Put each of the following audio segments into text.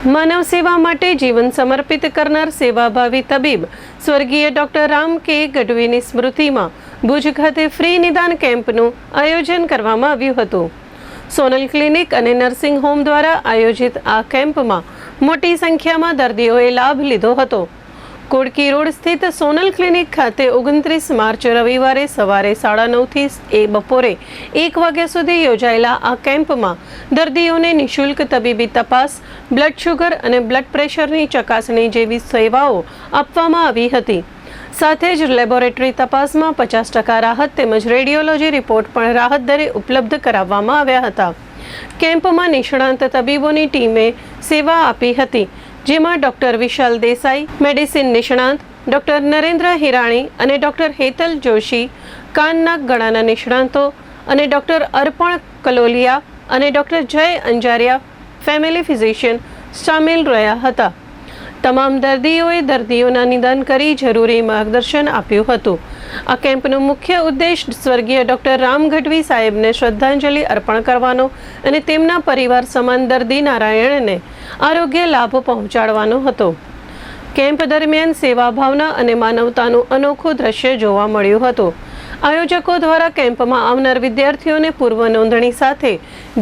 માનવ સેવા માટે જીવન સમર્પિત કરનાર સેવાભાવી તબીબ સ્વર્ગીય ડોક્ટર રામ કે ગઢવીની સ્મૃતિમાં ભુજ ખાતે ફ્રી નિદાન કેમ્પનું આયોજન કરવામાં આવ્યું હતું। સોનલ ક્લિનિક અને નર્સિંગ હોમ દ્વારા આયોજિત આ કેમ્પમાં મોટી સંખ્યામાં દર્દીઓએ લાભ લીધો હતો। કોડકી રોડ સ્થિત સોનલ ક્લિનિક ખાતે 29 માર્ચ રવિવારે સવારે 9:30 થી બપોરે 1 વાગ્યા સુધી યોજાયેલા આ કેમ્પમાં દર્દીઓને નિઃશુલ્ક તબીબી તપાસ, બ્લડ શુગર અને બ્લડ પ્રેશરની ચકાસણી જેવી સેવાઓ આપવામાં આવી હતી। સાથે જ લેબોરેટરી તપાસમાં 50% રાહત તેમજ રેડિયોલોજી રિપોર્ટ પણ રાહત દરે ઉપલબ્ધ કરાવવામાં આવ્યા હતા। કેમ્પમાં નિષ્ણાંત તબીબોની ટીમે સેવા આપી હતી, જેમાં ડોક્ટર વિશાલ દેસાઈ, મેડિસિન નિષ્ણાંત ડોક્ટર નરેન્દ્ર હિરાણી અને ડોક્ટર હેતલ જોશી, કાન નાક ગળાના નિષ્ણાંતો અને ડોક્ટર અર્પણ કલોલિયા અને ડોક્ટર જય અંજારિયા ફેમિલી ફિઝિશિયન સામેલ રહ્યા હતા। તમામ દર્દીઓએ દર્દીઓના નિદાન કરી જરૂરી માર્ગદર્શન આપ્યું હતું। આ કેમ્પનો મુખ્ય ઉદ્દેશ સ્વર્ગીય ડોક્ટર રામ ગઢવી સાહેબને શ્રદ્ધાંજલિ અર્પણ કરવાનો અને તેમના પરિવાર સમાન દર્દી નારાયણને આરોગ્ય લાભ પહોંચાડવાનો હતો। કેમ્પ દરમિયાન સેવા ભાવના અને માનવતાનું અનોખું દ્રશ્ય જોવા મળ્યું હતું। આયોજકો દ્વારા કેમ્પમાં આવનાર વિદ્યાર્થીઓને પૂર્વ નોંધણી સાથે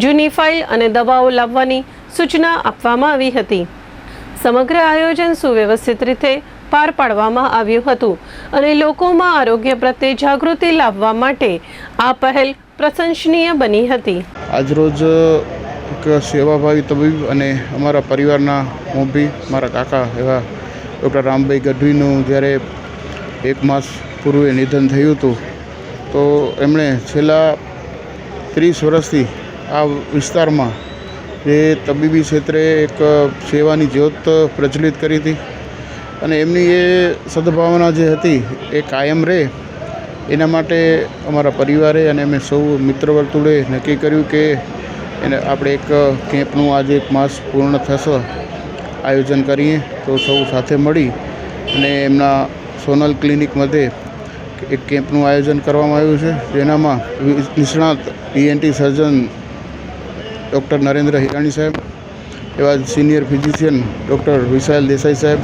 જૂની ફાઇલ અને દવાઓ લાવવાની સૂચના આપવામાં આવી હતી। સમગ્ર આયોજન સુવ્યવસ્થિત રીતે પાર પાડવામાં આવ્યું હતું અને લોકોમાં આરોગ્ય પ્રત્યે જાગૃતિ લાવવા માટે આ પહેલ પ્રશંસનીય બની હતી। આજરોજ એક સેવાભાવી તબીબ અને અમારા પરિવારના મોભી મારા કાકા એવા ડૉક્ટર રામભાઈ ગઢવીનું જ્યારે 1 માસ પૂર્વે નિધન થયું હતું, તો એમણે છેલ્લા 30 વર્ષથી આ વિસ્તારમાં જે તબીબી ક્ષેત્રે એક સેવાની જ્યોત પ્રજ્વલિત કરી હતી અને એમની એ સદભાવના જે હતી એ કાયમ રહે એના માટે અમારા પરિવારે અને અમે સૌ મિત્ર વર્તુળે નક્કી કર્યું કે એને આપણે એક કેમ્પનું આજે 1 માસ પૂર્ણ થશે આયોજન કરીએ, તો સૌ સાથે મળી અને એમના સોનલ ક્લિનિક મધ્યે એક કેમ્પનું આયોજન કરવામાં આવ્યું છે, જેનામાં નિષ્ણાત ENT સર્જન ડૉક્ટર નરેન્દ્ર હિરાણી સાહેબ, એવા જ સિનિયર ફિઝિશિયન ડૉક્ટર વિશાલ દેસાઈ સાહેબ,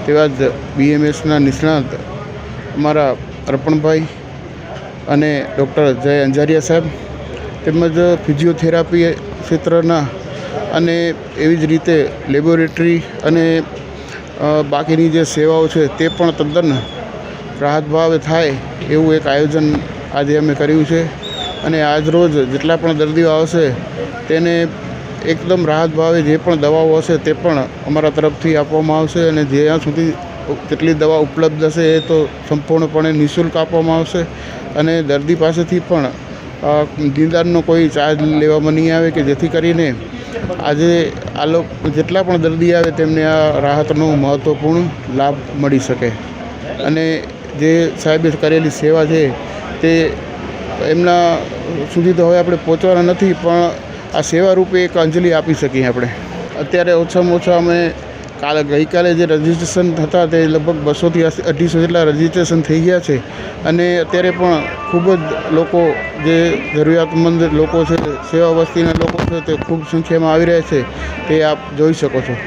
તેવા જ BMSના નિષ્ણાત અમારા અર્પણભાઈ અને ડૉક્ટર જય અંજારિયા સાહેબ, તેમજ ફિઝિયોથેરાપી ક્ષેત્રના અને એવી જ રીતે લેબોરેટરી અને બાકીની જે સેવાઓ છે તે પણ તદ્દન રાહત ભાવે થાય એવું એક આયોજન આજે અમે કર્યું છે। અને આજરોજ જેટલા પણ દર્દીઓ આવશે તેને એકદમ રાહત ભાવે જે પણ દવાઓ હશે તે પણ અમારા તરફથી આપવામાં આવશે અને જ્યાં સુધી જેટલી દવા ઉપલબ્ધ હશે એ તો સંપૂર્ણપણે નિઃશુલ્ક આપવામાં આવશે અને દર્દી પાસેથી પણ નિદાનનો કોઈ ચાર્જ લેવામાં નહીં આવે, કે જેથી કરીને આજે આ લોકો જેટલા પણ દર્દી આવે તેમને આ રાહતનો મહત્ત્વપૂર્ણ લાભ મળી શકે। અને જે સાહેબે કરેલી સેવા છે તે એમના સુધી તો હવે આપણે પહોંચવાના નથી, પણ આ સેવા રૂપે એક અંજલિ આપી શકીએ આપણે। અત્યારે ઓછામાં ઓછા અમે ગઈકાલે જે રજિસ્ટ્રેશન થતા તે લગભગ 200 થી 250 જેટલા રજિસ્ટ્રેશન થઈ ગયા છે અને અત્યારે પણ ખૂબ જ લોકો જે જરૂરિયાતમંદ લોકો છે, સેવા વસ્તીના લોકો છે તે ખૂબ સંખ્યામાં આવી રહ્યા છે, તે આપ જોઈ શકો છો।